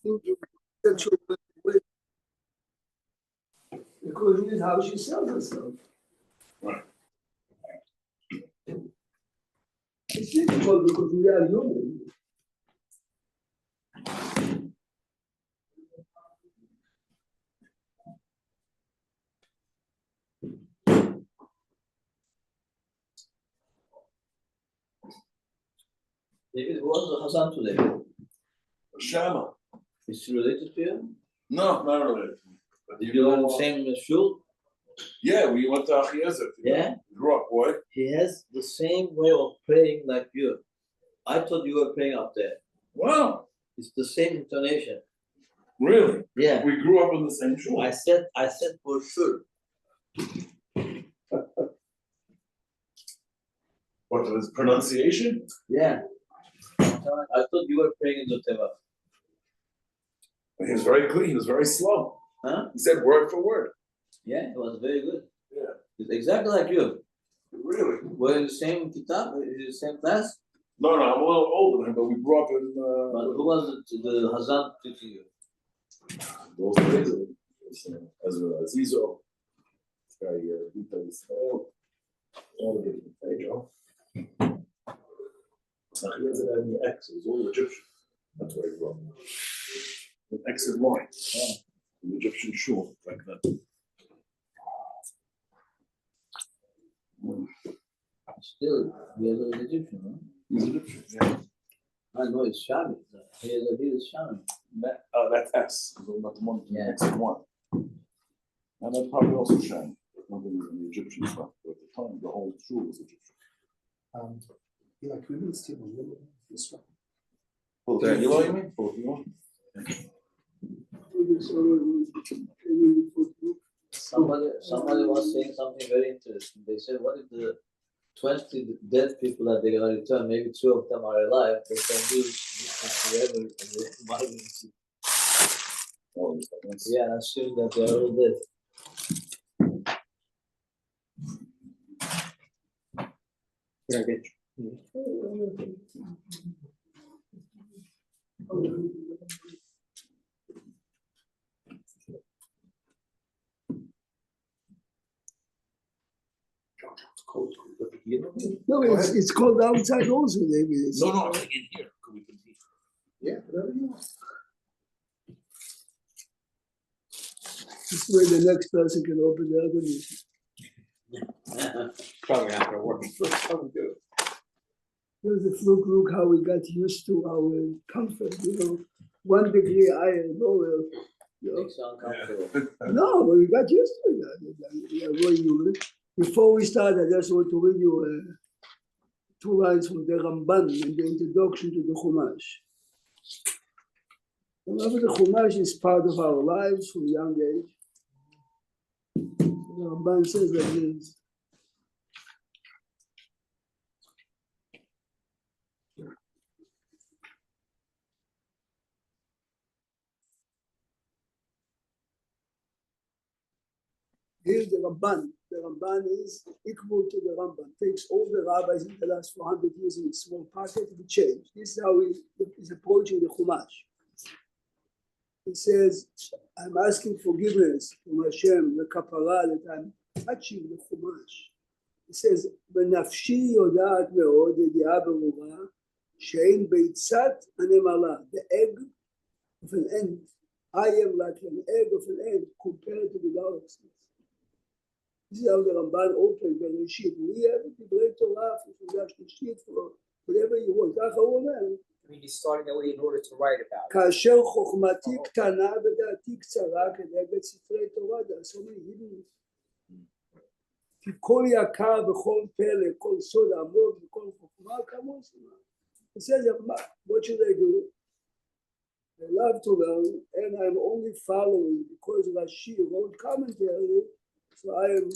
Because this is how she sells herself. Right. It's difficult because we are human. David, who was the Hazan today? Shama. Is he related to you? No, not related to me. But Did you go in the same shul? Yeah, we went to Achiezer. Yeah? Grew up, boy. He has the same way of praying like you. I thought you were praying up there. Wow. It's the same intonation. Really? Yeah. We grew up in the same shul. I said for sure. What, his pronunciation? Yeah. I thought you were praying in the Teva. He was very clean. He was very slow. Huh? He said word for word. Yeah, it was very good. Yeah. It's exactly like you. Really? We're in the same kitab, in the same class. No, I'm a little older than him, but we grew up in. But who was the Hazan teaching you? Those days, Azizo. This guy here, he does all the different page, Joe. Achiezer had the X. It was all Egyptian. That's where he grew up. With X and Y. Yeah. The Egyptian shul, like that. Still, he is an Egyptian, huh? He's Egyptian, yeah. I know it's Shami. He is Shami. That's S. Not the one. Yeah. X and Y. And that's probably also Shem. Nothing in the Egyptian stuff. But at the time, the whole shul was Egyptian. Yeah, can we move this table a little bit this way? Filipino, you mean? Filipino? Somebody was saying something very interesting. They said, what if the 20 dead people that they're going to return, maybe 2 of them are alive, they can do this forever and yeah, assume that they are all dead. Yeah, I get you. No, it's cold outside also. Maybe. No, I'm saying in here. Could we compete? Yeah, whatever you want. This way the next person can open the other meeting. Probably not going to work. There's a fluke, look how we got used to our comfort, 1 degree higher, lower. Makes you uncomfortable. No, but we got used to it. Before we start, I just want to read you 2 lines from the Ramban in the introduction to the Chumash. Remember, the Chumash is part of our lives from young age. The Ramban says like this. Here's the Ramban. The Ramban is equal to the Rambam. Takes all the rabbis in the last 400 years in a small packet to be changed. This is how he's approaching the Chumash. He says, I'm asking forgiveness from Hashem, the kapara, that I'm touching the Chumash. He says, "Benafshi yodat meod yedi'ah berura, she'ein beitzat hanemala." The egg of an ant. I am like an egg of an ant compared to the galaxies. This is how the Ramban opened the Rishit. We have the great Torah for Rishit for whatever you want. I mean, he's starting early in order to write about it. כאשר חוכמתי קטנה ודעתי קצרה כנגד ספרי תורה, there are so many hidden. כי כל יקר בכל פלא, כל סוד עמוק וכל חוכמה כמוהו. He says, what should I do? I love to learn, and I'm only following because Rashi wrote commentary. So I am.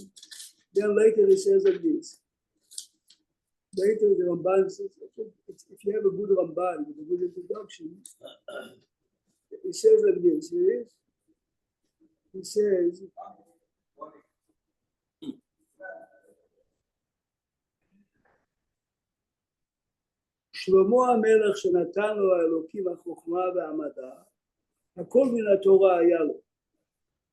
Then later he says like this. Later the Ramban says, if you have a good Ramban with a good introduction, he says like this. He says, שלמה המלך שנתן לו האלוקים החוכמה והמדע, הכל מן התורה היה לו.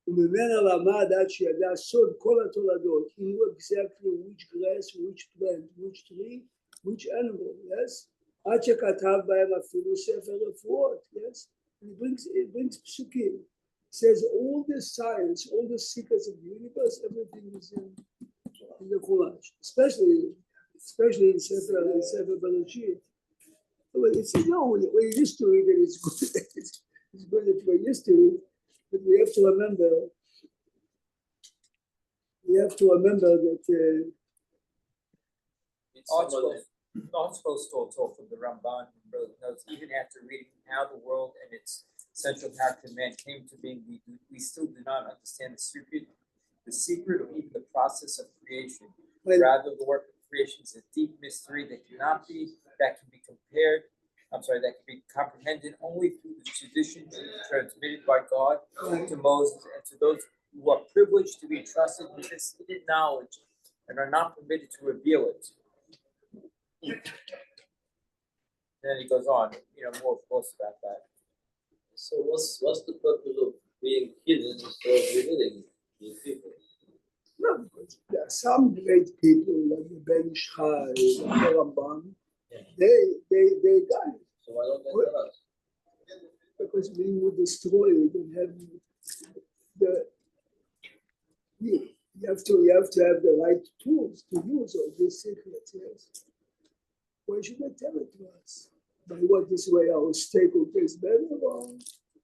וממנה למד עד שידע סוד כל התולדות. He knew exactly which grass, which plant, which tree, which animal, yes? עד שכתב בהם אפילו ספר רפואות, yes? It brings פסוקים. It says all the science, all the secrets of the universe, everything is in the Chumash. Especially in Sefer Bereshit. Well, it's, we're used to it and it's good. It's good that we're used to it, but we have to remember that Archibald Stoll talk from the Ramban and wrote notes, even after reading how the world and its central character man came to being, we still do not understand the secret or even the process of creation. Rather, the work of creation is a deep mystery that can be comprehended only through the traditions transmitted by God to Moses and to those who are privileged to be entrusted with this hidden knowledge and are not permitted to reveal it. Then he goes on, more of course about that. So what's the purpose of being hidden instead of revealing these people? No, because there are some great people like the Ben Ish Chai, the Ramban. They got it. So why don't they tell us? Because we would destroy it and have you have to have the right tools to use all these secrets, yes. Why should they tell it to us? By what this way our stake will taste better? Or?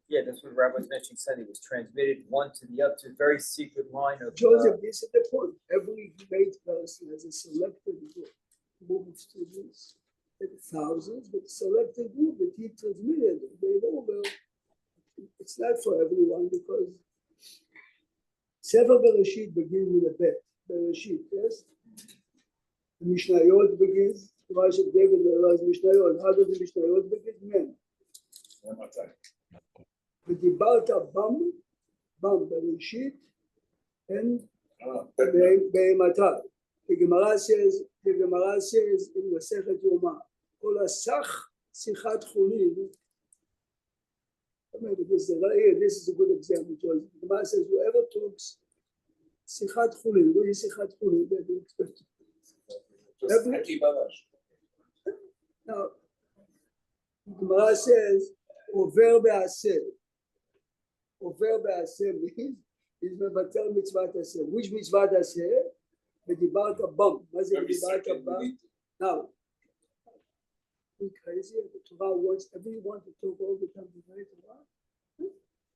Yeah, that's what Rabbi Menching said. It was transmitted one to the other, to a very secret line of. Joseph, this is the point. Every great person has a selected group of students, thousands, but selected group that he transmitted. It's not for everyone because Sefer Bereshit begins with a bet. Bereshit, yes? The Mishnayot begins. Rashi David realized Mishnayot. How does the Mishnayot begin? Men. ודיברת בם בראשית and בהמתה. The Gemara says in Masechet Yoma, כל הסך שיחת חולין. This is a good example. The Gemara says whoever talks שיחת חולין, what is שיחת חולין? Now, the Gemara says עובר בעשה. עובר בעשה means is מבטל מצוות עשה. Which מצוות עשה? ודיברת בם. מה זה דיברת בם? Now, be crazy. The Torah wants everyone to talk all the time.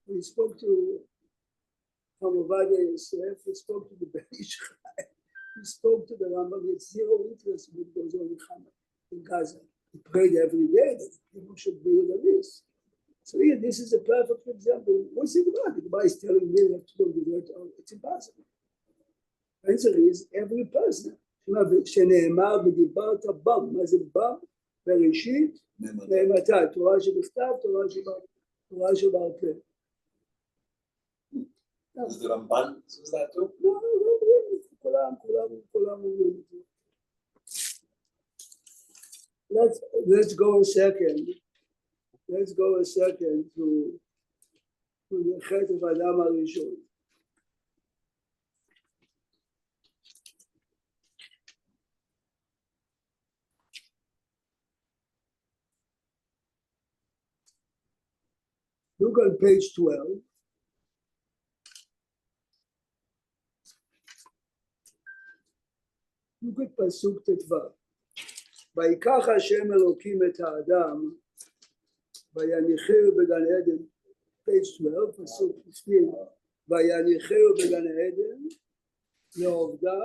We spoke to Ovadia Yosef. We spoke to the Ben Ish Chai. We spoke to the Rambam. He had zero interest in what goes on in Gaza. He prayed every day that people should be in the list. So here, this is a perfect example. What's it about? The Gemara is telling me that to do it. It's impossible. The answer is every person. שנאמר ודיברת בם. מה זה בם? בראשית, בהמתה. תורה שבכתב, תורה שבעל פה. Is the Ramban says that too? No, כולם אומרים את זה. Let's go a second. Let's go a second to the חטא האדם הראשון. Look on page 12. Look at פסוק ט"ו. ויקח השם אלוקים את האדם ויניחהו בגן עדן, page 12, פסוק 15, ויניחהו בגן עדן לעובדה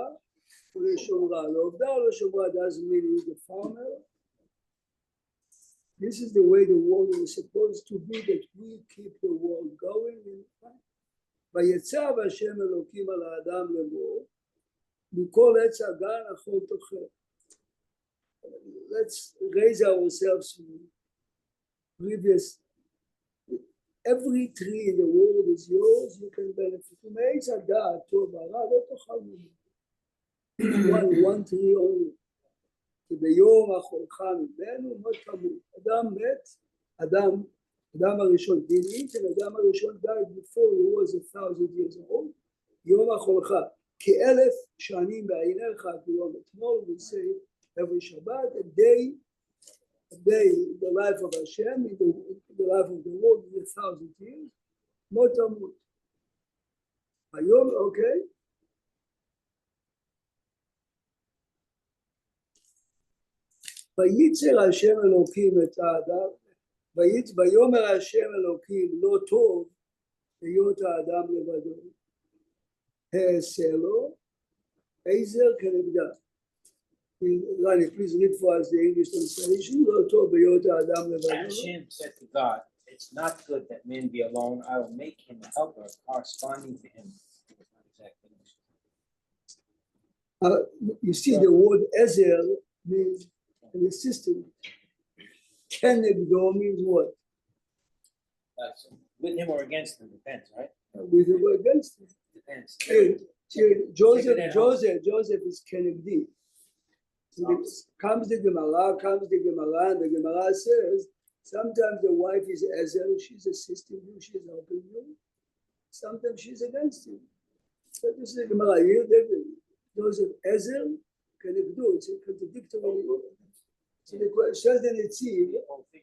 ולשומרה. לעובדה ולשומרה doesn't mean he's the farmer. This is the way the world is supposed to be, that we keep the world going. ויצב השם אלוקים על האדם לאמור, מכל עץ הגן אכול תאכל. Let's raise ourselves from previous. Every tree in the world is yours, you can benefit. מעץ הדעת טוב ורע לא תאכל ממנו. One tree only. כי ביום אכולך ממנו לא תמות. אדם מת, אדם אדם הראשון, דין של אדם הראשון died before he was 1,000 years old, יום החולך, כ-1,000 שנים בעיניך ביום אתמול, we say every Shabbat, a day, the life of Hashem, the life of the world is 1,000 years, לא תמות. היום, אוקיי? וייצר השם אלוקים את האדם, ויאמר השם אלוקים לא טוב להיות האדם לבדו, העשה לו עזר כנגדה. Rani, please read for us the English translation. לא טוב להיות האדם לבדו. Hashem said to God, it's not good that man be alone. I will make him a helper corresponding to him. You see the word Ezer means an assistant. Kenegdo means what? That's with him or against him, depends, right? With him or against him. Depends. Joseph is Kenegdi. So comes the Gemara, and the Gemara says, sometimes the wife is Ezer, she's assisting you, she's helping you. Sometimes she's against you. So this is the Gemara. Joseph Ezer, Kenegdo, it's a contradictory word. So the question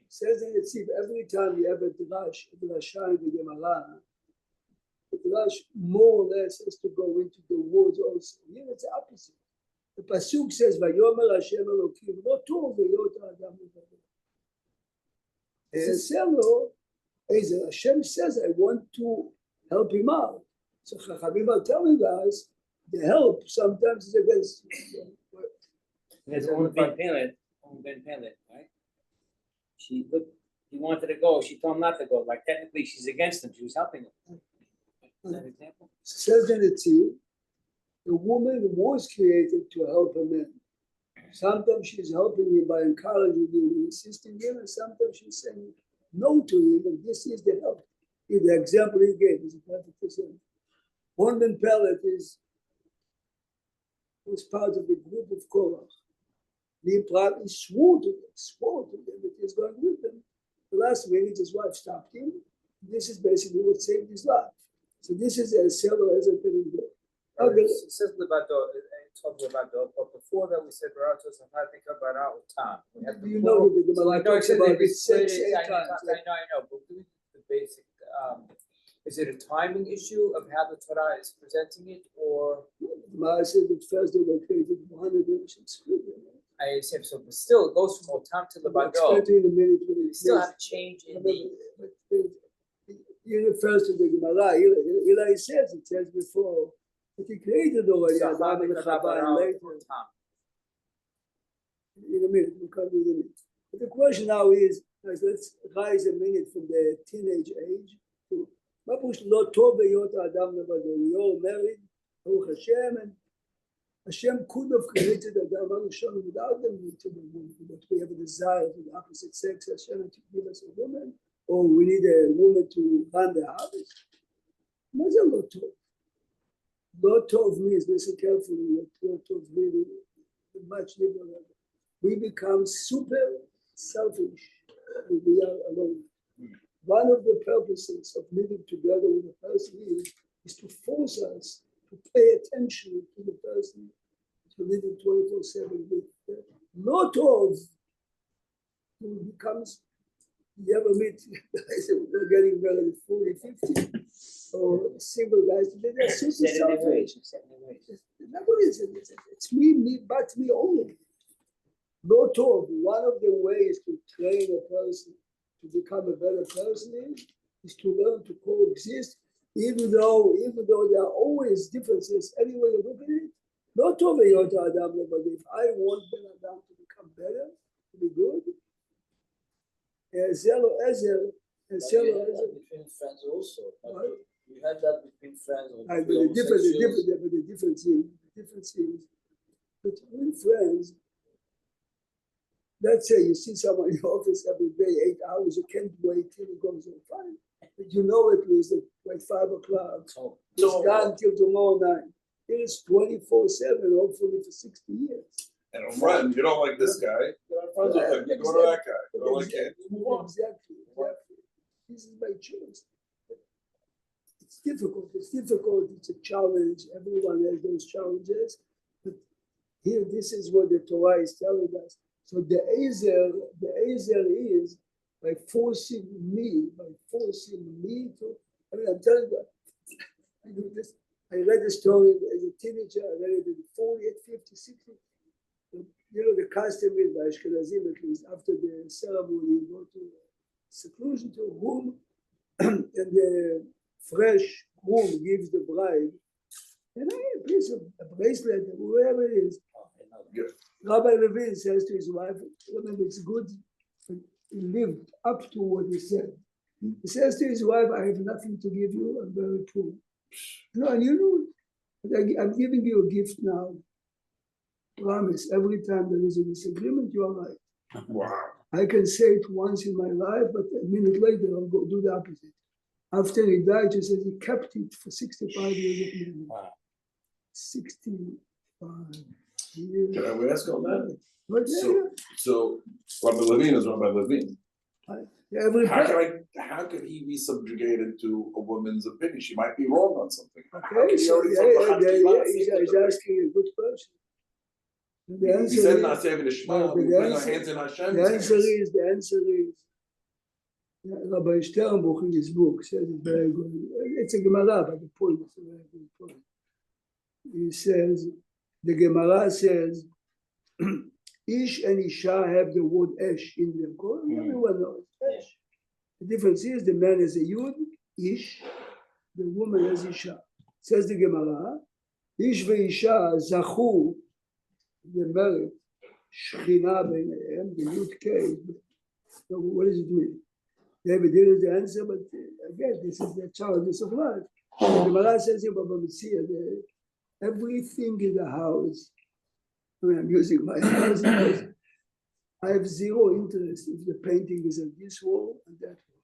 says the Netziv, every time you have a drasha in the Gemara, the drash more or less has to go into the words also. Here it's the opposite. The pasuk says, "Vayomer Hashem Elokim lo tov v'yot ha'adam lebado." Hashem says, "I want to help him out." So Chachamim are telling us the help sometimes is against you. There's Ben Pelet, right? He wanted to go. She told him not to go. Like technically, she's against him. She was helping him. Is that an example? Says the Netziv, the woman was created to help a man. Sometimes she's helping him by encouraging him and assisting him, and sometimes she's saying no to him, and this is the help. The example he gave is a perfect example. One Ben Pelet was part of the group of Korach. He swore to them that he's going with them. The last minute, his wife stopped him. This is basically what saved his life. So this is a seller as a Penigdo. It says Levado, it's called Levado, but before that we said Baratos and Hatika Bara Utam. You know that the Gemara talks about it 6-8 times. I know, but doing the basic, is it a timing issue of how the Torah is presenting it, or? The Gemara said that first they were created 100 years in Sweden. I assume so, but still it goes from Otam to Levado. You still have a change in the. He refers to the Gemara. Eli says, it says before, that he created already Adam and Chava and later. In a minute, we'll come in a minute. But the question now is, let's rise a minute from the teenage age to Mapush Lo Tov V'yot Adam Levado. We all married, Baruch Hashem, and Hashem could have created Adam Arishon without the need to be a woman, but we have a desire for the opposite sex, Hashem to give us a woman, or we need a woman to run the house. What's a Lo Tov? Lo Tov means, listen carefully, Lo Tov means much different. We become super selfish when we are alone. One of the purposes of living together with a person is to force us to pay attention to the person, to live in 24/7 with them. Lot of becomes, you ever meet guys that are getting married at 40, 50, or single guys, they're super selfish. It's me, but me only. Lot of, one of the ways to train a person to become a better person is to learn to coexist. Even though there are always differences, any way you look at it, not over your Adam, but if I want Ben Adam to become better, to be good, between friends also. Right? You had that between friends. But the difference is between friends. Let's say you see someone in your office every day, 8 hours, you can't wait till it goes on fine. But you know at least that by 5 o'clock, it's done till tomorrow night. It is 24/7, hopefully for 60 years. And a friend, you don't like this guy, you go to that guy, you don't like him. Exactly. This is my choice. It's difficult, it's a challenge, everyone has those challenges. But here, this is what the Torah is telling us. So the Ezer is by forcing me to, I mean, I'm telling you, I do this. I read the story as a teenager, I read it in 40, 50, 60. You know, the custom is by Ashkenazim, at least after the ceremony, you go to seclusion to a room, and the fresh groom gives the bride a piece of a bracelet, whatever it is. Rabbi Levine says to his wife, remember, it's good, he lived up to what he said. He says to his wife, I have nothing to give you, I'm very poor. No, and you know, I'm giving you a gift now. Promise, every time there is a disagreement, you are right. Wow. I can say it once in my life, but a minute later, I'll go do the opposite. After he died, he says he kept it for 65 years of living. Wow. 65 years. Can I ask on that? But So Rabbi Levine is Rabbi Levine. every How could he be subjugated to a woman's opinion? She might be wrong on something. How okay, could he so already from the he's asking a good question. The He said answer not is, saving the Shema, we the bring our answer- hands in Hashem's the answer hands. is, Rabbi Sternbuch in his book says it very good. It's a Gemara, but the point is a very good point. He says, the Gemara says, Ish and Isha have the word Esh in them. Everyone knows Esh. The difference is the man has a Yud, Ish, the woman has Isha. Says the Gemara, Ish ve'Isha zachu, the married, Shechina b'neihem, the Yud K. So what does it mean? David, here is the answer, but again, this is the challenges of life. The Gemara says here, Baba Metzia, everything in the house, I mean, I'm using my house, I have zero interest if the painting is on this wall and that wall.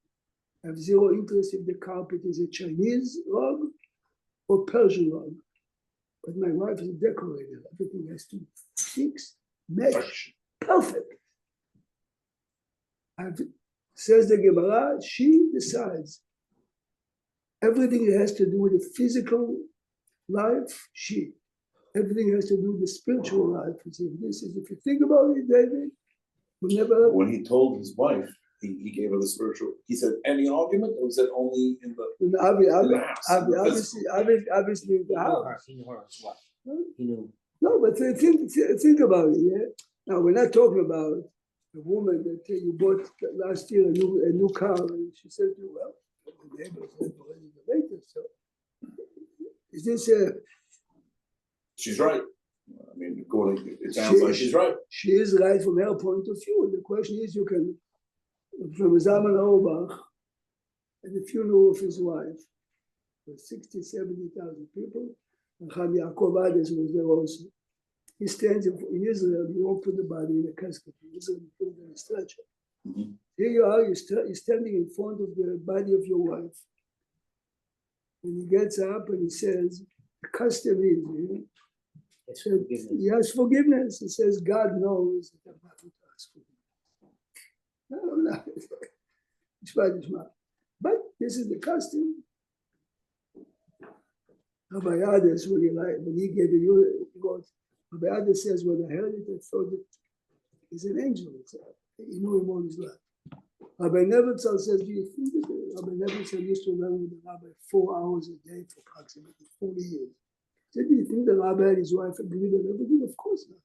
I have zero interest if the carpet is a Chinese rug or Persian rug. But my wife is a decorator. Everything has to fix, match, perfect. Says the Gemara, she decides. Everything that has to do with the physical life, she. Everything has to do with the spiritual life. This is, if you think about it, David, we'll never. When he told his wife, he gave her the spiritual, he said, any argument, or was it only in the house? Obviously, in the house. He knew her as well. He knew. No, but think about it. Yeah. Now we're not talking about a woman that you bought last year a new car, and she said to you, well, the neighbor said already the latest. So is this She's right. I mean, according, it sounds like she's right. She is right from her point of view. The question is, you can, from Zalman Auerbach, at the funeral of his wife, for 60, 70,000 people, and Chaim Yaakov Ades was there also. He stands in Israel, you don't put the body in a casket. In Israel, you put it in a stretcher. Mhm. Here you are, you're standing in front of the body of your wife. And he gets up and he says, the custom is, It's forgiveness. he has forgiveness. He says, God knows that I'm not going to ask forgiveness. No. But this is the custom. Rabbi Ades, when he gave the God, Rabbi Ades says, when I heard it, I thought that he's an angel. He knew him all his life. Rabbi Nebuchadnezzar says, do you think that Rabbi Nebuchadnezzar used to learn with the rabbi 4 hours a day for approximately 40 years? He said, do you think the rabbi and his wife agreed on everything? Of course not.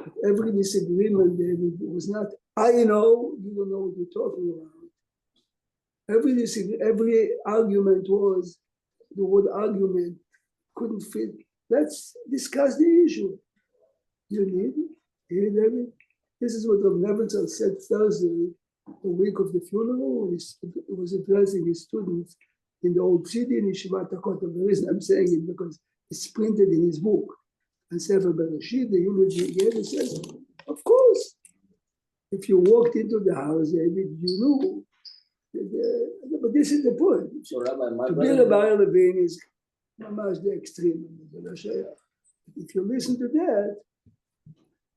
But every disagreement was not, I know, you don't know what you're talking about. Every argument was, the word argument couldn't fit. Let's discuss the issue. You need it. This is what Rav Nebuchadnezzar said Thursday, the week of the funeral, when he was addressing his students in the old city in Yeshivat HaKotel. The reason I'm saying it because it's printed in his book. And Sefer Bereshit, the eulogy he gave, he says, of course, if you walked into the house, David, you knew. But this is the point. So Rabbi, my To be Rabbi Levine is mamash the extreme. If you listen to that,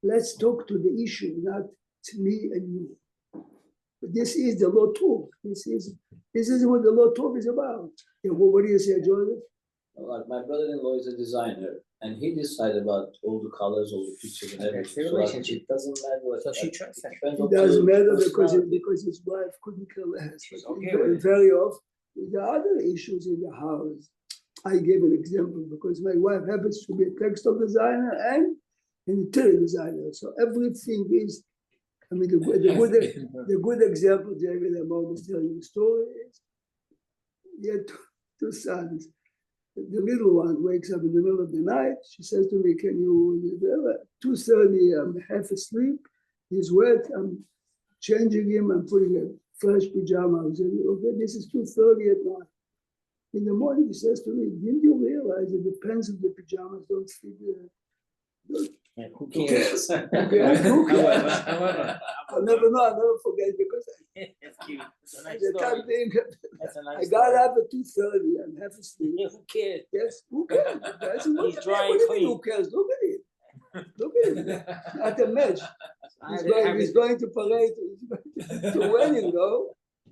let's talk to the issue, not to me and you. But this is the law tov. This is what the law tov is about. Yeah, what do you say, Joseph? Like my brother-in-law is a designer, and he decided about all the colors, all the pictures, and Okay, everything. it's a So like, relationship. it doesn't matter what. So she like, trusts it him. depends It on doesn't the matter personality. because his wife couldn't care less. She's But okay with it. very often, the other issues in the house. I gave an example because my wife happens to be a textile designer and an interior designer. So everything is, I mean, the good example, David, I'm always telling you the story is, he had two sons. The little one wakes up in the middle of the night. She says to me, can you, 2:30, I'm half asleep. He's wet. I'm changing him. I'm putting a fresh pajama. I said, okay, this is 2:30 at night. In the morning, he says to me, didn't you realize that the pants of the pajamas don't fit the Like, who Who cares? cares? Who cares? However, I'll never know, I'll never forget because it's cute. It's a at nice the story. time being, That's a nice I got story. up at 2:30, I'm half asleep. Yeah, who cares? Yes, who cares? I said, He's what dry do and you mean, clean. who cares? Look at it. Look at it. Not a match. He's going to parade, he's going to wedding, no?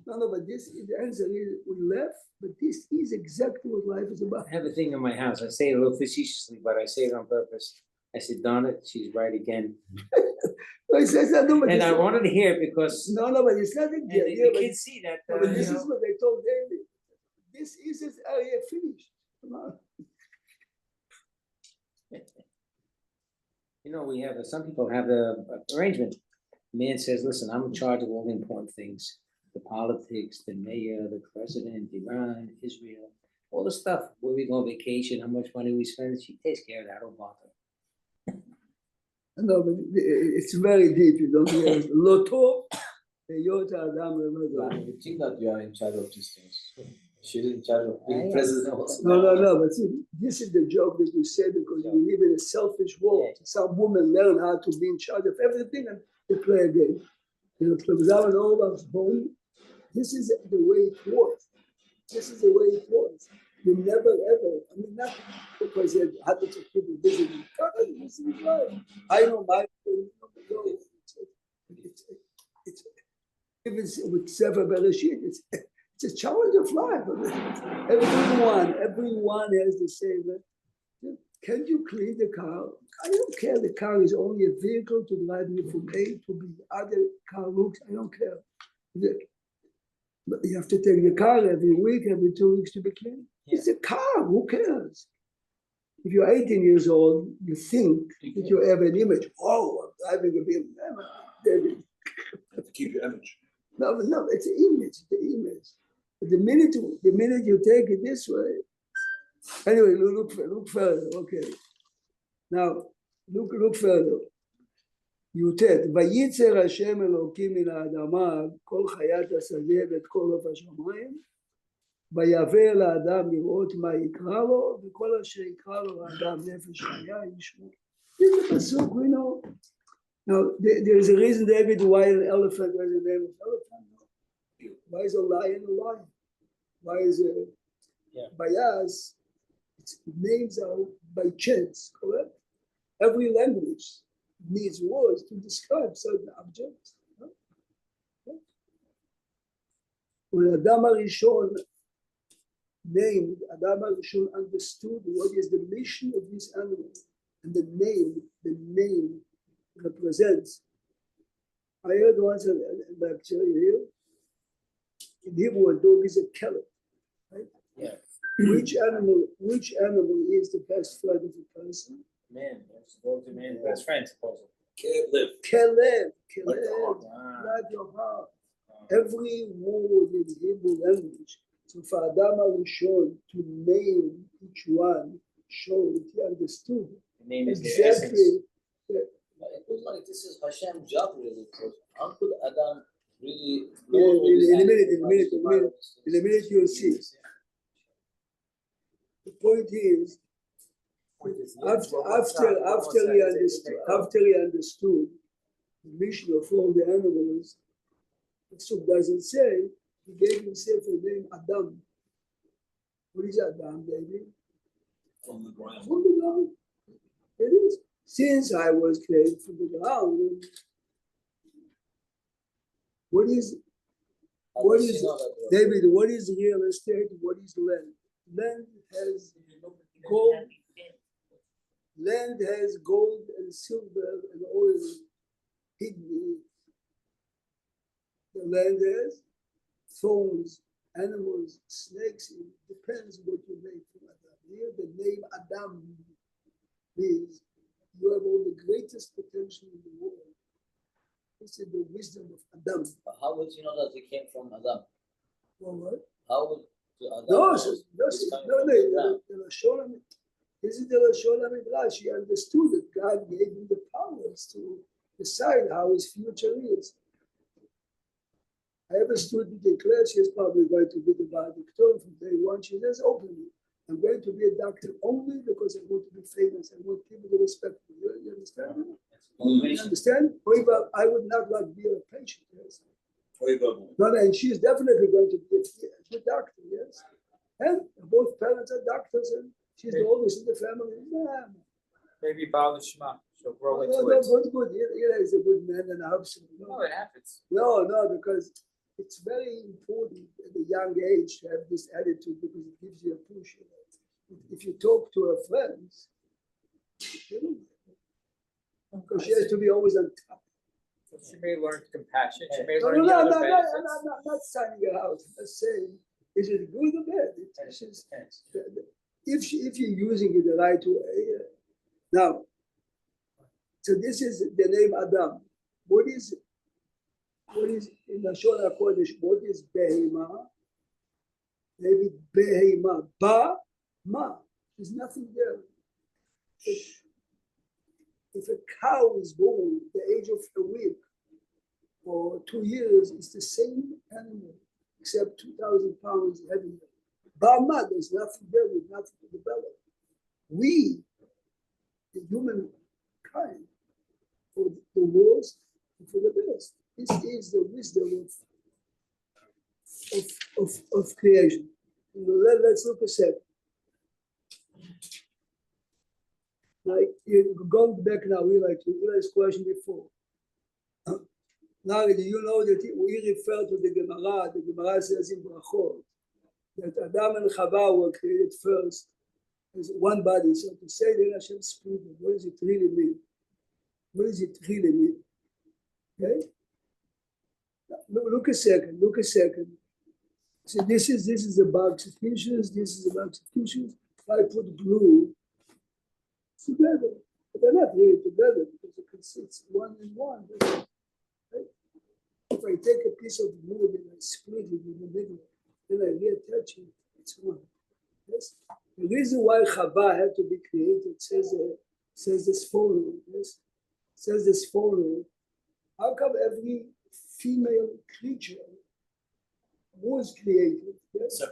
No, but this is the answer is we left, but this is exactly what life is about. I have a thing in my house. I say it a little facetiously, but I say it on purpose. I said, darn it, she's right again. No, he says, no, but And it's I not- wanted to hear it because no, but it's not a and deal. the kids see that. No, but this you is know. what I told David. This is his area finished. Come on. You know, we have, some people have the arrangement. Man says, listen, I'm in charge of all the important things, the politics, the mayor, the president, Iran, Israel, all the stuff, where we go on vacation, how much money we spend, she takes care of that, I don't bother. No, but it's very deep. You don't hear Loto, Yota Adam Like, you think that you are in charge of these things. She's in charge of being Yeah. president also. No, but see, this is the joke that you say because we live in a selfish world. Yeah. Some women learn how to be in charge of everything and they play a game. You know, from Zaman Orban's home, this is the way it was. This is the way it was. You never ever, I mean, not because you had hundreds of people visiting. God, this is life. I know my, if it's with Sefer Bereshit, it's a challenge of life. I mean, everyone has the same. Can you clean the car? I don't care. The car is only a vehicle to drive you from A to B. Other car looks, I don't care. But you have to take the car every week, every 2 weeks to be cleaned. It's a car. Who cares? If you're 18 years old, you think that you have an image. Oh, I'm driving a BMW. You have to keep your image. No, it's an image. It's the image. But the minute you take it this way, anyway, look further. Okay. Now, look further. י"ט, וייצר השם אלוקים מן האדמה כל חיית השדה ואת כל עוף השמיים, ויבא לאדם לראות מה יקרא לו, וכל אשר יקרא לו האדם נפש חיה ישמעו. This is a pasuk, we know. Now, there is a reason, David, why an elephant has the name of elephant. Why is a lion a lion? Why is a bias? Its names are by chance, correct? Every language needs words to describe certain objects. When Adam HaRishon named, Adam HaRishon understood what is the mission of this animal, and the name represents. I heard once a lecture here. In Hebrew, a dog is a kelp, right? Yeah. Which animal is the best friend of a person? Man, that's supposed to be man's best friend, supposedly. Can't live. Caleb, Wow. not your heart. Every word in Hebrew language. So for Adam HaRishon to name each one showed he understood The name is the essence. exactly. But it was like this is Hashem's job really. Because how could Adam really In a minute you'll see. The point is, after he understood the mission of all the animals, the Pasuk doesn't say, he gave himself a name Adam. What is Adam, baby? From the ground. From the ground. It is. Since I was created from the ground, what is How What does is she know that word? David, what is real estate? What is land? Land has gold. Land has gold and silver and oil hidden in it. The land has thorns, animals, snakes. It depends what you make from Adam. Here, the name Adam means you have all the greatest potential in the world. This is the wisdom of Adam. How would you know that he came from Adam? Well, what? How would Adam No, know so, he's no, coming no, from the ground? the Lashon HaMidrash. This is the Lashon HaMidrash. He understood that God gave him the powers to decide how his future is. I have a student in class, she's probably going to be the valedictorian from day one. She says openly, I'm going to be a doctor only because I want to be famous. I want people to respect me. You understand? You understand? However, I would not like to be a patient, yes. No, and she's definitely going to be a good doctor, yes. And both parents are doctors, and she's the oldest in the family. Yeah. Maybe Baal Shema, she'll grow into No, it. good. Eli is a good man, and I hope so. No, it happens. No, because it's very important at a young age to have this attitude because it gives you a push. If you talk to her friends, because she has to be always on top. She may learn compassion, she may No, learn the other I'm benefits. not signing her out. I'm just saying, is it good or bad? It's just, if you're using it the right way. Now, so this is the name Adam. What is in the Lashon HaKodesh? What is behema? Maybe behema. Ba ma. There's nothing there. If a cow is born at the age of a week or 2 years, it's the same animal, except 2,000 pounds heavier. Ba ma, there's nothing there with nothing to develop. We, the humankind, for the worst and for the best. This is the wisdom of creation. Let's look a second. Now, going back now, we like to Eli's question before. Now, do you know that we refer to the Gemara says in Brachot, that Adam and Chava were created first as one body. So to say that Hashem split it, what does it really mean? What does it really mean? Okay? Look a second. So this is a box of tissues, this is a box of tissues. If I put glue together, but they're not really together because you can see it's one and one. Right? If I take a piece of glue and I split it in the middle, then I reattach it, it's one. Yes? The reason why Chava had to be created says this following. Yes? Says this following. How come every female creature was created? Yes?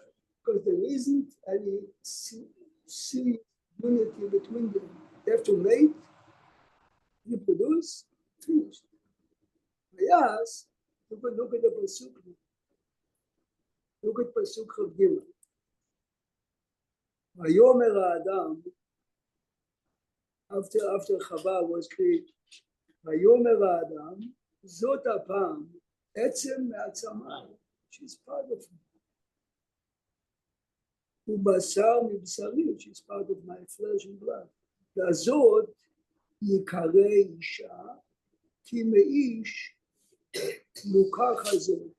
Because there isn't any serious unity between them. They have to mate, reproduce, finish. Yes, look at the Pasuk. Look at Pasuk Chav Gimel. Vayomer Adam, after Chava was created, Vayomer Adam, Zot apam, etzem me'atzamai. She's part of me. Ubasar mibsari, she's part of my flesh and blood. Lazot yikare isha, ki meish lukach hazot.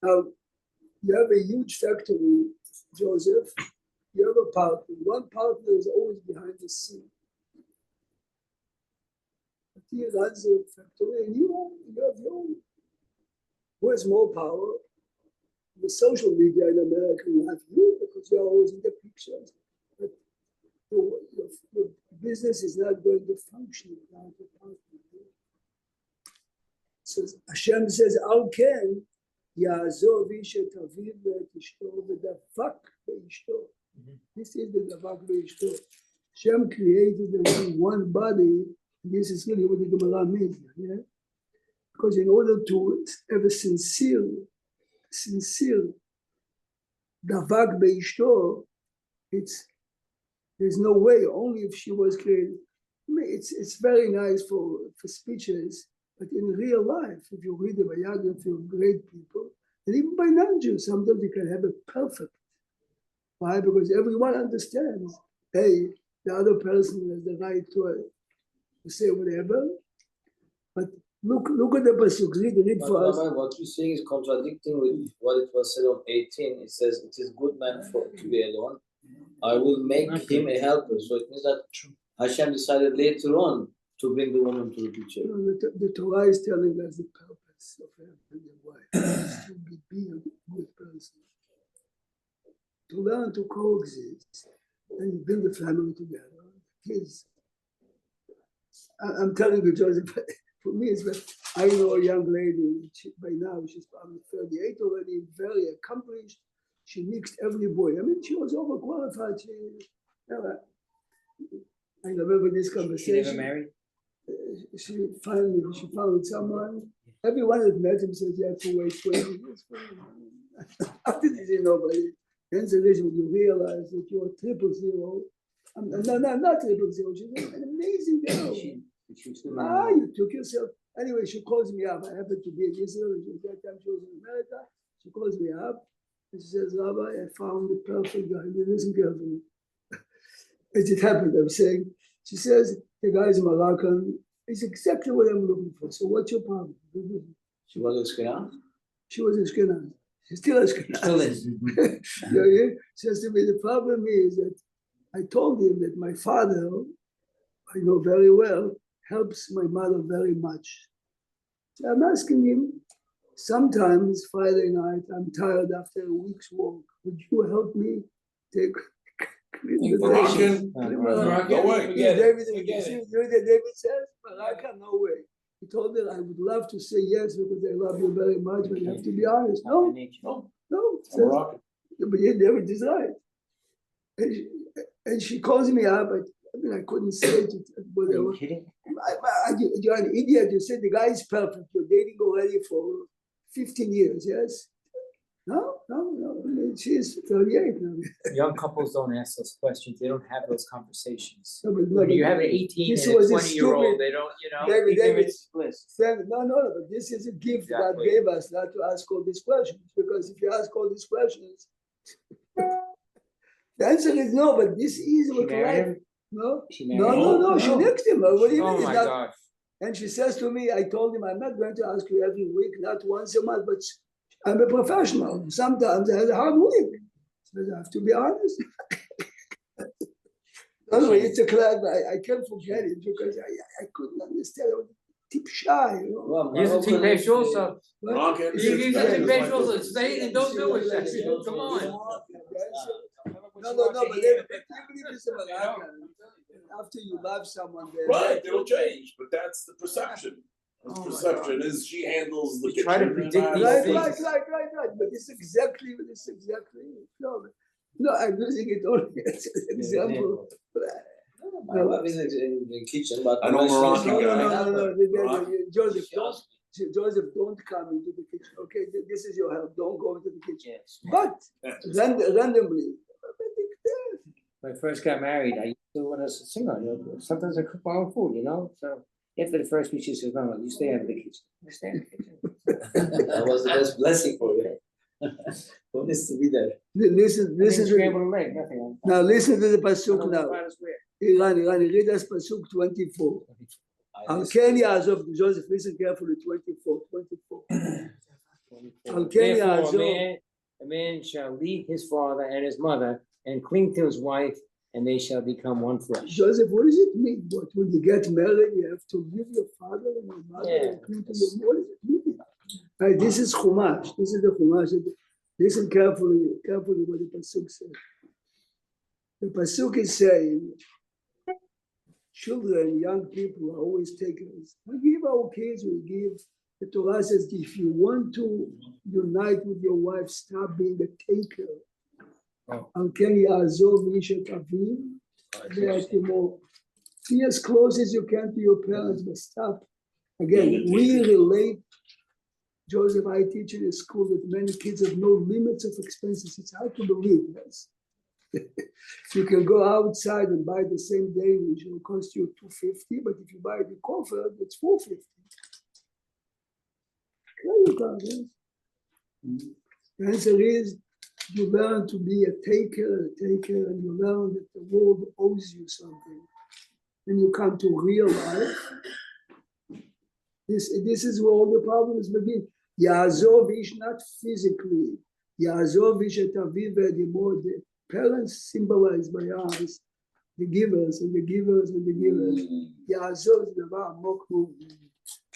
Now, you have a huge factory, Joseph. You have a partner. One partner is always behind the scene. He runs a factory, and you have your own. Who has more power? The social media in America, you have you because you're always in the pictures. But your business is not going to function without a partner. So Hashem says, "Al ken ya'azov ish et aviv ve'et ishto v'dafak be'ishto." This is the dafak be'ishto. Hashem created them in one body. This is really what the Gemara means. Yeah? Because in order to have a sincere davak beishto, there's no way. Only if she was created. I mean, it's very nice for speeches. But in real life, if you read the biography of great people, and even by non-Jews, sometimes you can have a perfect. Why? Because everyone understands, hey, the other person has the right to say whatever. But look at the pasuk. Read But for us. Rabbi, what you're saying is contradicting with what it was said on 18. It says it is good man to be alone. I will make him a helper. So it means that Hashem decided later on to bring the woman to the picture. You know, the Torah is telling us the purpose of having a wife is to be a good person, to learn to coexist and build a family together. Kids, I'm telling you, Joseph. For me, it's like I know a young lady. By now, she's probably 38 already, very accomplished. She mixed every boy. I mean, she was overqualified. I remember this She conversation. never married? She found someone. Everyone that met him says you have to wait 20 years for him. After this, nobody. Then the reason you realize that you're 000. Not 000. She's an amazing girl. She was still You took yourself. Anyway, she calls me up. I happened to be in Israel. At that time, she was in America. She calls me up and she says, Rabbi, I found the perfect guy. Listen carefully. As it happened, I'm saying, she says, the guy is Moroccan. It's exactly what I'm looking for. So what's your problem? She was a Shkina? She was in Ashkenaz. She's still Ashkenaz. Still is. She says to me, the problem is that I told him that my father, I know very well, helps my mother very much. So I'm asking him, sometimes Friday night, I'm tired after a week's walk. Would you help me take clean the dishes? Moroccan? No way. Yeah, David, Forget you it. see what David says? Moroccan, no way. He told her, I would love to say yes because I love you very much, but you have to be honest. No, no. Says, Moroccan. but David is right. And she calls me up. I couldn't say it. Are Whatever. you kidding? You're an idiot. You said the guy is perfect. You're dating already for 15 years, yes? No. I mean, she's 38 now. Young couples don't ask those questions. They don't have those conversations. No, but When you have an 18 This and a was a 20-year-old, stupid- they don't, you know, David, ignorance is bliss. No, but this is a gift God Exactly. gave us not to ask all these questions. Because if you ask all these questions, the answer is no, but this is She what married life. him? No, She married no, him? she next him. What do you mean? Oh It's my not- gosh. And she says to me, I told him, I'm not going to ask you every week, not once a month, but I'm a professional. Sometimes I have a hard week. So I have to be honest. Anyway, it's a class, I can't forget it because I couldn't understand. I was tip shy, you know. Well, He's a Moroccan team is, also. Moroccan. He's He's a very team much also. like Stay and don't do it. Like, Come on. No, but even if it's a Moroccan, after you love someone, Right, it'll change, but that's the perception. The Oh my perception is she handles the You kitchen. try to and predict I- these Right. things. But it's exactly it. No, I'm using it only as an example. my wife is in the kitchen, but I know when she's Moroccan not, guy. I help her. Moroccan. Joseph, She asks me. don't come into the kitchen. Okay, this is your help. Don't go into the kitchen. Yes. But randomly, When I first got married, I used to, when I was single, you know, sometimes I cook my own food, you know, so after the first week, she says, no, you stay out of the kitchen. You stay out of the kitchen. That was the best blessing for you. Who needs to be there? listen, This is to scrambled egg, nothing. now. Listen to the I don't pasuk know now. about us where. Irani, read us pasuk 24. Al Ken Yazov, Joseph, listen carefully. 24. Al Ken Therefore, Yazov. a man shall leave his father and his mother and cling to his wife, and they shall become one flesh. Joseph, what does it mean? What, when you get married, you have to leave your father and your mother and cling to your mother? What does it mean? Right, this is Chumash. This is the Chumash. Listen carefully what the pasuk says. The pasuk is saying, children, young people are always takers. We give our kids, the Torah says, if you want to unite with your wife, stop being a taker. Al ken ya'azov ish et aviv ve'et imo. Be as close as you can to your parents, but stop. Again, we relate. Joseph, I teach in a school that many kids have no limits of expenses. It's hard to believe, yes. You can go outside and buy the same day, which will cost you $250, but if you buy the comfort, it's $450. There you go, yes. The answer is you learn to be a taker, and you learn that the world owes you something. And you come to real life. This is where all the problems begin. Yaazov ish not physically. Yaazov ish et aviv et imo. The parents symbolized by us, the givers and the givers and the givers. Yaazov is davar amok movement.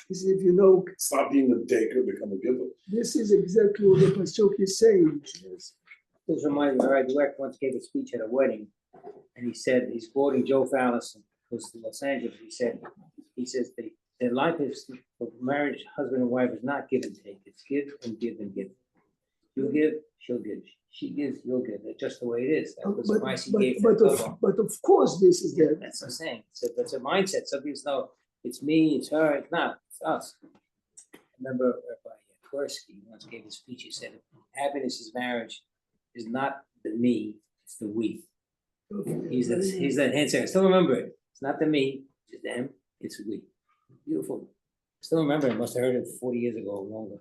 This is, if you know, Stop being a taker, become a giver. this is exactly what the pasuk is saying. Yes. This reminds me, our director once gave a speech at a wedding, and he said, he's quoting Joe Fallison, who's in Los Angeles. He says, the life of marriage, husband and wife, is not give and take. It's give and give and give. You give, she'll give. She gives, you'll give. That's just the way it is. That was the advice he gave to the couple. But of course, this is there. That's what I'm saying. So that's a mindset. Some people know it's me, it's her, it's not, it's us. I remember Rabbi Tversky once gave a speech. He said, happiness is marriage is not the me, it's the we. He's that answer. I still remember it. It's not the me, it's them, it's we. Beautiful. I still remember it. Must have heard it 40 years ago or longer.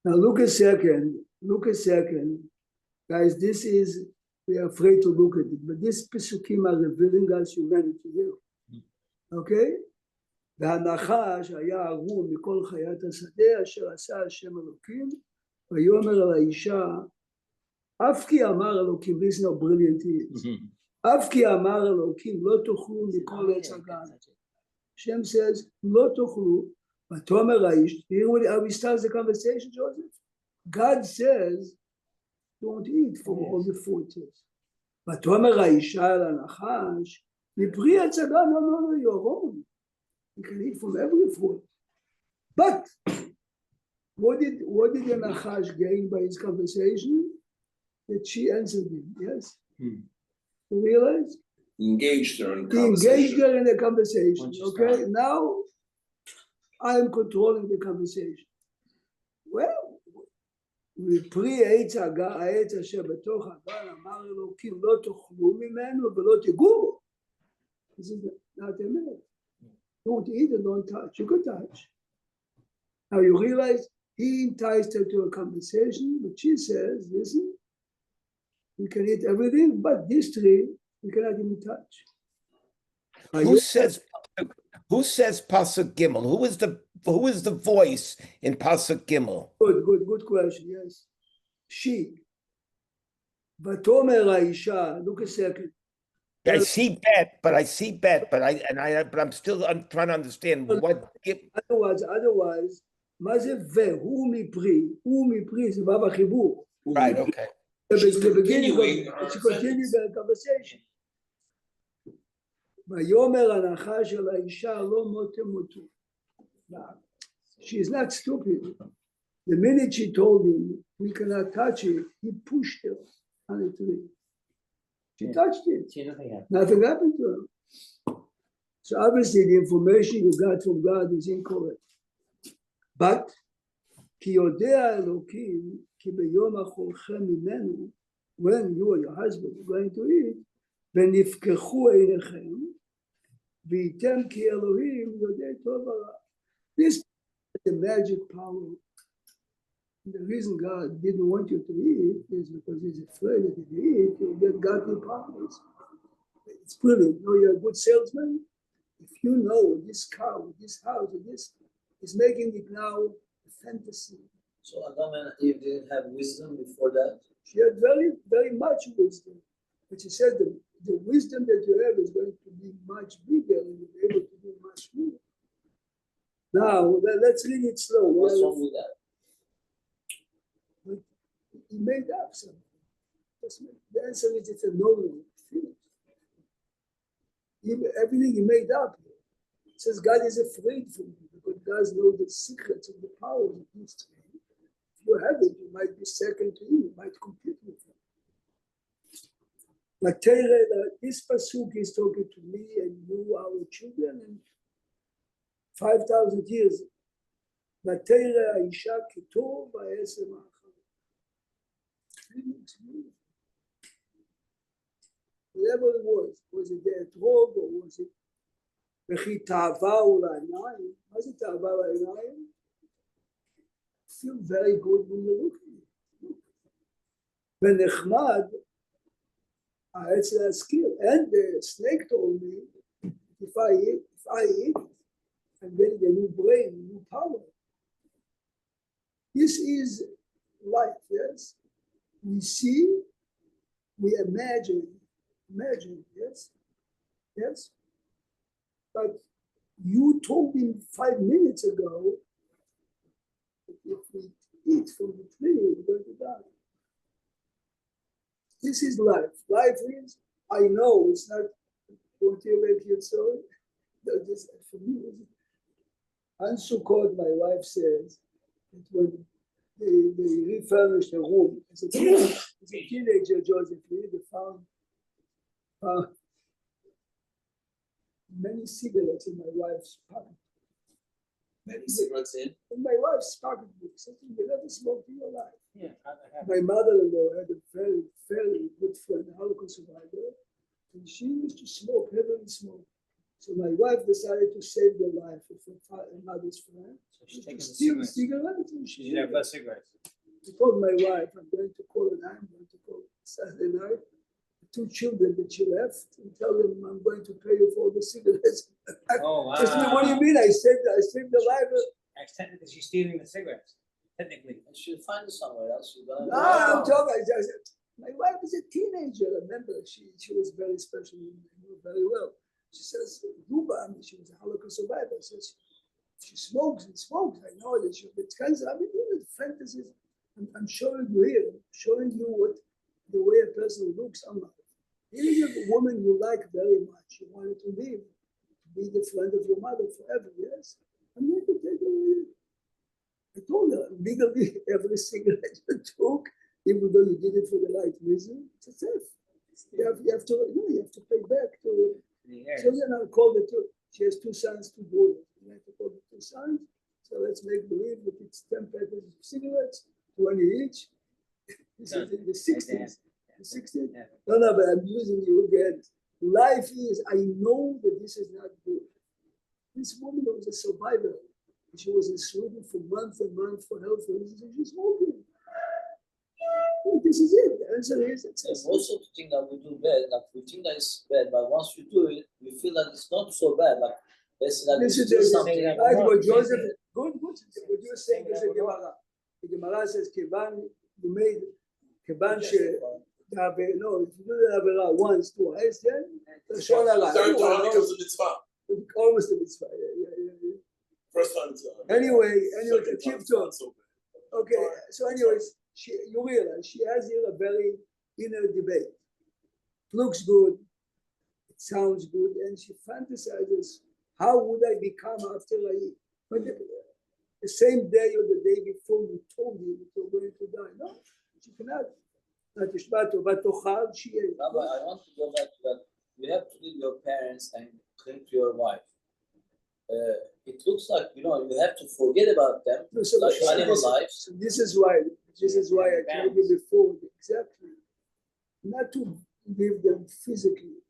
Now look a second. Guys, this is, we are afraid to look at it, but these pesukim are revealing us humanity here. Okay? והנחש היה ערום מכל חיית השדה אשר עשה השם אלוקים ויאמר על האישה אף כי אמר אלוקים, listen how brilliant he is, אף כי אמר אלוקים לא תאכלו מכל עץ הגן. Hashem says לא תאכלו ותאמר האיש, how he starts the conversation, Joseph? God says don't eat from all the fruits. ותאמר האישה אל הנחש מפרי עץ הגן, no, you're wrong. You can eat from every fruit. But what did the Nachash gain by his conversation? That she answered him, yes? You realize? He engaged her in He conversation. engaged her in the conversation, okay? Now, I'm controlling the conversation. Well, מפרי העץ אשר בתוך הגן אמר אלוקים לא תאכלו ממנו ולא תיגעו בו. This is not amen. Don't eat and don't touch. You could touch. Now you realize he enticed her to a conversation, but she says, listen, you can eat everything, but this tree, you cannot even touch. Who says Pasuk Gimel? Who is the voice in Pasuk Gimel? Good question, yes. She. Vatomer Aisha, look a second. I see bet, but I'm still trying to understand what. Otherwise, מה זה והוא מפרי, זה בא בחיבור. Right, okay. It's to continue the conversation. ויאמר הנחש על האישה לא מוטה מותו. She is not stupid. The minute she told him we cannot touch it, he pushed her on the tree. She touched it. Nothing happened to her. So obviously the information you got from God is incorrect. But כי יודע אלוקים כי ביום אכולכם ממנו, when you or your husband are going to eat, ונפקחו עיניכם, וייתם כי אלוהים יודע טוב ורע. This is the magic power. The reason God didn't want you to eat is because he's afraid that if you eat, you'll get godly powers. It's brilliant. You know, you're a good salesman. If you know this car, this house, this is making it now a fantasy. So Adam and Eve didn't have wisdom before that? She had very, very much wisdom. But she said the wisdom that you have is going to be much bigger and you'll be able to do much more. Now, let's read it slow. What's wrong with that? He made up something. The answer is it's a no-no. Everything he made up. It says God is afraid for you because God knows the secrets of the power of this tree. If you have it, you might be second to him. You might compete with him. But this pasuk is talking to me and you, our children, and 5,000 years. ותרא האישה כטוב העשב האחרון. Whatever it was it the etrog or was it וכי תאווה לעיניים? מה זה תאווה לעיניים? feel very good when you look at it. ונחמד, העץ להזכיר, and the snake told me, if I eat, I'm getting a new brain, a new power. This is life, yes? We see, we imagine, yes? Yes? But you told me 5 minutes ago that if we eat from the tree, we're going to die. This is life. Life is, I know it's not what you make your story. For me, on Sukkot, my wife says that when they refurnished the room as a teenager, Joseph Lee, they found many cigarettes in my wife's pocket. Many cigarettes in. In my wife's pocketbook, something you never smoked in your life. Yeah. My mother-in-law had a very, very good friend, a Holocaust survivor, and she used to smoke, heavily smoke. So my wife decided to save the life of her mother's friend. So she's She taking the steal cigarettes. cigarettes and She didn't have less cigarettes. I told my wife, I'm going to call Saturday night, the 2 children that she left, and tell them I'm going to pay you for all the cigarettes. Oh, They said, what do you mean? I saved the life of. Technically, she's stealing the cigarettes, technically. And she'll find it somewhere else. She's gonna. No, I'm talking. My wife is a teenager. Remember, she was very special. You know very well. She says, Ruba, I mean, she was a Holocaust survivor. Says she smokes and smokes. I know that she gets cancer. I mean, doing fantasies. I'm showing you here. I'm showing you what the way a person looks online. Here is a woman you like very much. You wanted to live, to be the friend of your mother forever. Yes, I'm going to take away. I told her legally every cigarette you took, even though you did it for the right reason, it's a theft. You have to pay back to. So then I'll call the 2. She has 2 sons, 2 daughters. You have to call the 2 sons. So let's make believe that it's 10 packets of cigarettes, 20 each. This is in the 60s. The 60s. No, but I'm using you again. Life is, I know that this is not good. This woman was a survivor. She was in Sweden for months and months for health reasons, and she's smoking. This is it. The answer is it's Most of the things that we do bad, like we think that it's bad, but once you do it, we feel that it's not so bad. Like let's like this is do the something. like what Joseph. Good. What you're saying is a Gemara. The Gemara says, "Kevan, you made Kevan she no. If you do the Avera once, twice, then the Shon Allah. Third time becomes a mitzvah. Almost a mitzvah. Yeah. First time it's Anyway, second keep time it's going. not so bad. Okay. So, anyways, you realize she has here a very inner debate. It looks good. It sounds good, and she fantasizes. How would I become after I eat? But the same day or the day before you told me that you're going to die. No, she cannot. Rabbi, I want to go back to that. You have to leave your parents and cling to your wife. It looks like you have to forget about them, like animal lives. So this is why I told you before exactly. Not to give them physically,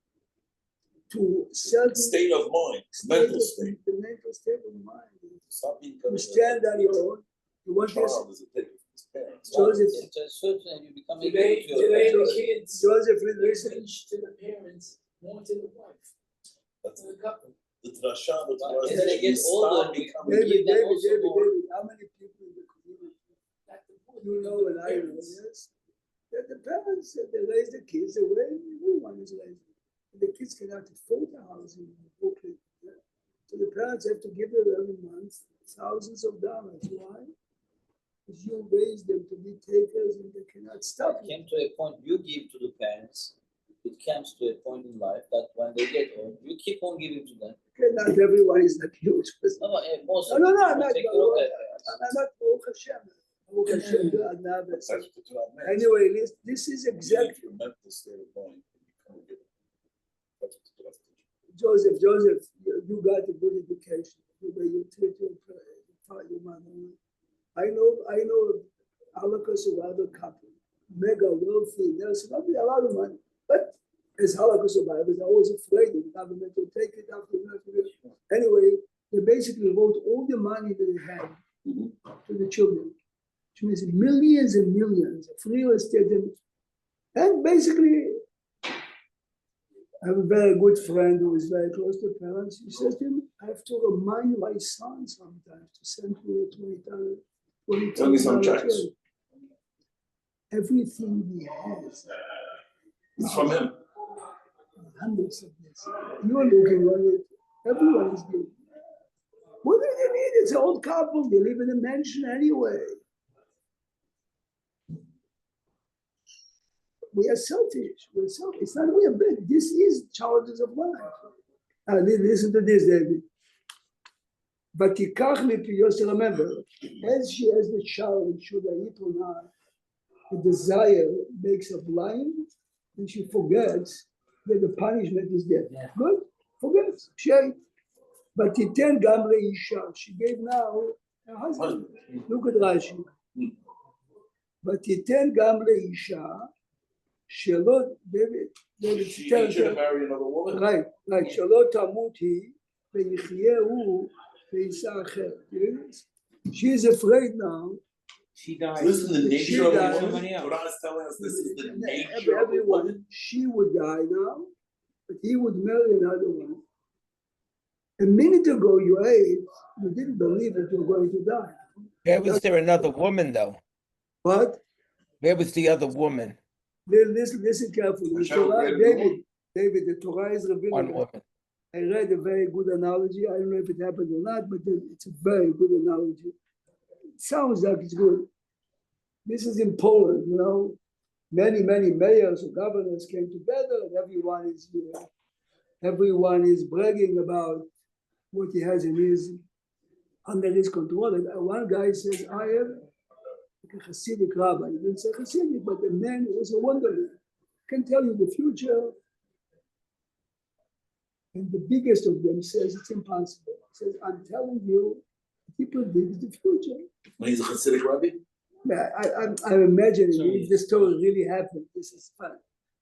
to certain State of mind, mental state. The mental state of mind. Stop being You stand on your own. You want this. child is a thing of his parents. Joseph, It's a certain you become a Today, to your the parents. kids Joseph, listen. preach to the parents, more to the wife, That's to the couple. the drasha, the But Torah as they says, get stop older, becoming we give them also David, more. how many people in the community Like the you know and I know, yes? That the parents, they raise the kids the way everyone is raised. The kids cannot afford a house in Brooklyn. Yeah? So the parents have to give them every month thousands of dollars. Why? Because you raise them to be takers and they cannot stop It you. came to a point you give to the parents. It comes to a point in life that when they get old, you keep on giving to them. Okay, not everyone is like you. No, most No, of no, the no, people not take care of their I'm parents. not Baruch Hashem. Baruch Hashem, God, now That's that's- what the Torah meant. Anyway, this is Leave exactly. your mental state of mind and become a giver. That's what the Torah teaches. Joseph, you got a good education. The way you treat your mother. I know Holocaust survivor couple, mega wealthy. There's not a lot of money, but as Holocaust survivors, they're always afraid that the government will take it after. Anyway, they basically wrote all the money that they had to the children. which means millions and millions of real estate. And basically, I have a very good friend who is very close to parents. He says to him, I have to remind my son sometimes to send me a $20. Send me some checks. Everything he has, It's from him. hundreds of this. You're looking on it, everyone is giving. What do they need? It's an old couple, they live in a mansion anyway. We are selfish. We're selfish. It's not we are bad. This is challenges of life. Listen to this, David. But remember, as she has the challenge, should I eat or not, the desire makes her blind, and she forgets that the punishment is death. Yeah. Good? Forgets. She ate. But Titen Gamle Isha, she gave now her husband. Look at Rashi. But Titen Gamle Isha, Shalot, David She tells should her, have married another woman. right, Shalot Tamuti, Veyichyehu, Veisa Acher. She is afraid now. She died. So this is the She nature of a died. woman. Somebody else. Quran is telling us this is the nature of a Everyone, woman. she would die now, but he would marry another one. A minute ago, you ate, you didn't believe that you were going to die. Where was there another woman though? But Where was the other woman? listen carefully. The Hashem Torah, created the David, the Torah is One revealing. woman. I read a very good analogy. I don't know if it happened or not, but it's a very good analogy. It sounds like it's good. This is in Poland, you know. Many mayors or governors came together, and everyone is bragging about what he has under his control. And one guy says, I am like a Hasidic rabbi. He didn't say Hasidic, but the man was a wonderman. Can tell you the future. And the biggest of them says it's impossible. He says, I'm telling you, he predicts the future. When he's a Hasidic rabbi? Yeah, I'm imagining if the story really happened, this is fun.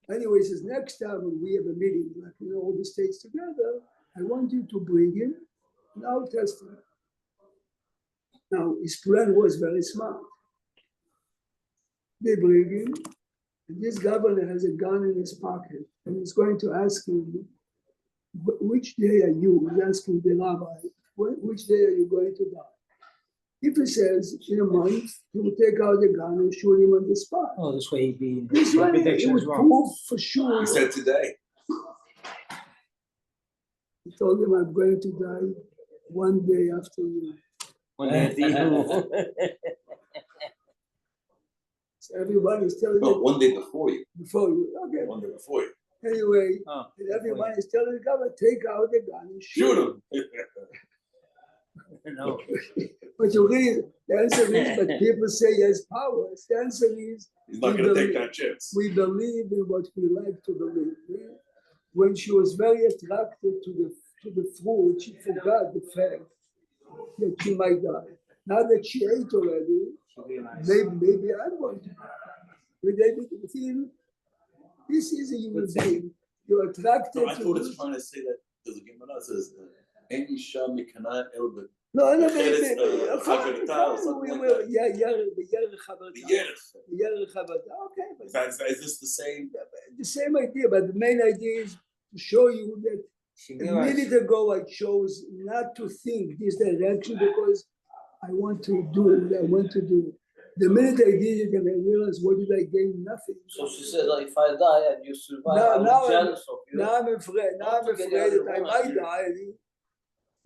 Anyway, he says, next time when we have a meeting, like all the states together, I want you to bring in an Old Testament. Now, his plan was very smart. They bring him, and this governor has a gun in his pocket, and he's going to ask him, which day are you? He's asking the rabbi, which day are you going to die? If he says in a month, he will take out the gun and shoot him on the spot. Oh, this way he'd be. This way, it prediction would is wrong. prove for sure. He said today. He told him, I'm going to die one day after you. One day after you. So everyone is telling No, him one day before you. before you. Okay. One day before you. Anyway, Oh, and everyone is telling the governor, take out the gun and shoot Shoot him. him. no. But you read, the answer is, but people say he has powers. The answer is, He's not going to take that chance. we believe in what we like to believe. Yeah? When she was very attracted to the fruit, she forgot the fact that she might die. Now that she ate already, maybe I'm going to die. This is a human being. You're attracted No, I thought it's trying to say that there's a Gemara says, "En isha mikana el be." No, The kid is, chaverta or something like that. Okay, but Is this the same? the same idea, but the main idea is to show you that She a realized. minute ago I chose not to think this direction because I want to do what I want to do. The minute I did it and I realized what did I gain? Nothing. So she said, like, if I die and you survive, Now I'm jealous of you. Now I'm afraid. Now I'm afraid that I might die.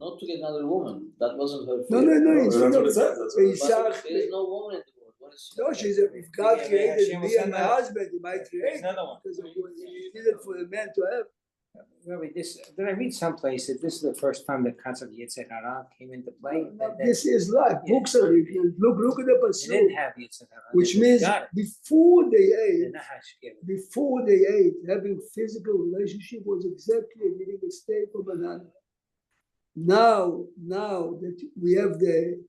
Not to get another woman. That wasn't her No, fear. no, That's what it says. That's what it says. But there is no woman in the world. What is she? No, she's if God Yeah, created Hashem will me and send my her- husband, he might create Another one. because of what he did it for a man to have. Rabbi, did I read someplace that this is the first time the concept of Yitzhak Hara came into play? That This is life. Yeah. Books are written. Look at the they pursuit, didn't have Yitzhak Hara. which They means got it. before they They ate, know how to give it. before they ate, having physical relationship was exactly eating a steak or banana. Now that we have the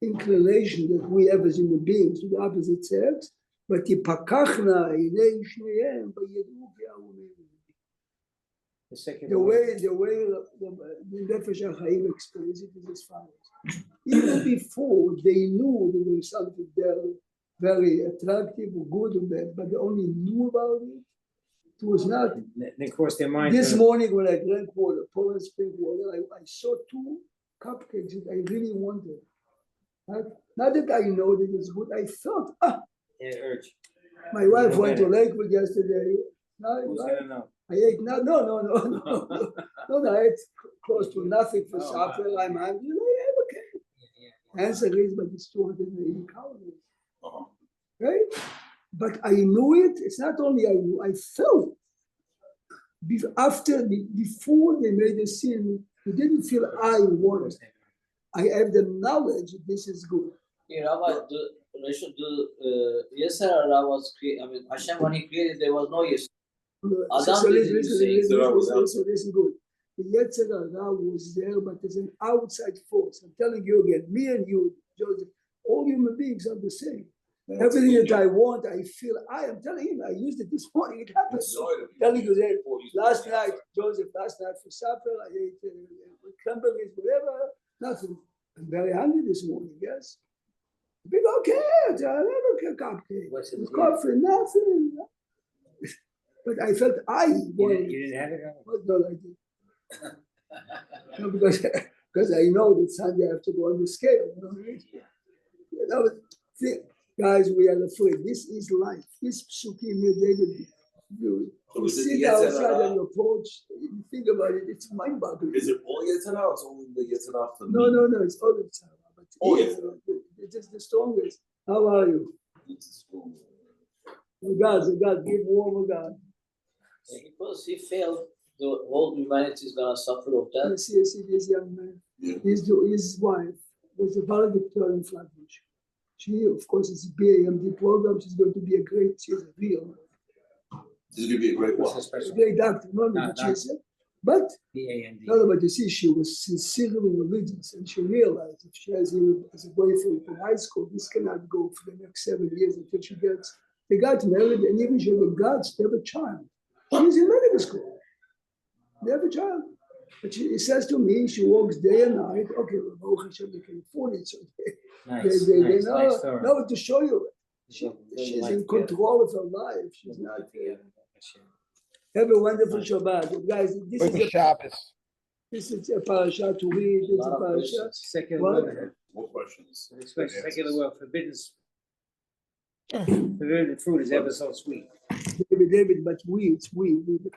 inclination that we have as human beings to the opposite sex, but ייפקחנה עיני שניהם וידעו כי ההוא מהם. But the minute they did it and they realized what did I gain? Nothing. The second. The way the Nefesh HaChaim explains it is as follows. Even before they knew that there was something very, very attractive or good or bad, but they only knew about it. It was not. They crossed their mind. This morning when I drank water, Poland spring water, I saw two cupcakes that I really wanted. Not that I know that it's good, I felt, Urge. my wife know went to better. Lakewood yesterday. Who's gonna know? I ate no, I ate close to nothing for Oh, supper. wow. I'm hungry. I have a cake. Answer is, but it's 280 calories, Uh-huh. right? But I knew it. It's not only I knew, I felt. Before they made the sin, you didn't feel I wanted. I have the knowledge that this is good. Yeah, Rabbi, Yetzer Hara was created. I mean, Hashem when He created, there was no Yetzer. Adam didn't say Listen good. The Yetzer Hara was there, but it's an outside force. I'm telling you again, me and you, Joseph, all human beings are the same. Everything that I want, I feel. I am telling him, I used it this morning. It happened. Telling you that last night, Joseph, for supper, I ate cranberries, whatever, nothing. I'm very hungry this morning, yes. Big okay, I never cupcake. What's it? Coffee, nothing. But I felt I wanted. You didn't have it? No, I did. No, because I know that Sunday I have to go on the scale. You know, see, guys, we are afraid. This is life. This psukim here, David, you sit outside on your porch, you think about it, it's mind-boggling. Is it all Yetzer Hara? It's only the Yetzer Hara for No, it's all the time. But Oh, it's just the strongest. How are you? Oh God, give warm, oh God. Because he failed, the whole humanity is gonna suffer of that. I see this young man. Yeah. His wife was a valedictorian in Flatbush. She, of course, is a BAMD program. She's going to be she's a real, This is gonna be a great What's one. the special? great doctor. But BAND. no, but you see, she was sincerely religious, and she realized if she has him as a boyfriend from high school, this cannot go for the next 7 years until she gets. They got married, and even she had the guts to have a child. She's in medical school. They have a child. But he says to me, she works day and night. Okay, well, Baruch Hashem, they can afford it, so Nice, they nice know. story. No, to show you, She's she's in control of her life. She's not. Have a wonderful Shabbat, guys. Good Shabbos. This is a parasha to read. It's a Lot of parasha. questions. Secular What? world. More questions. Secular world, forbidden fruit is ever so sweet. David, but it's we, the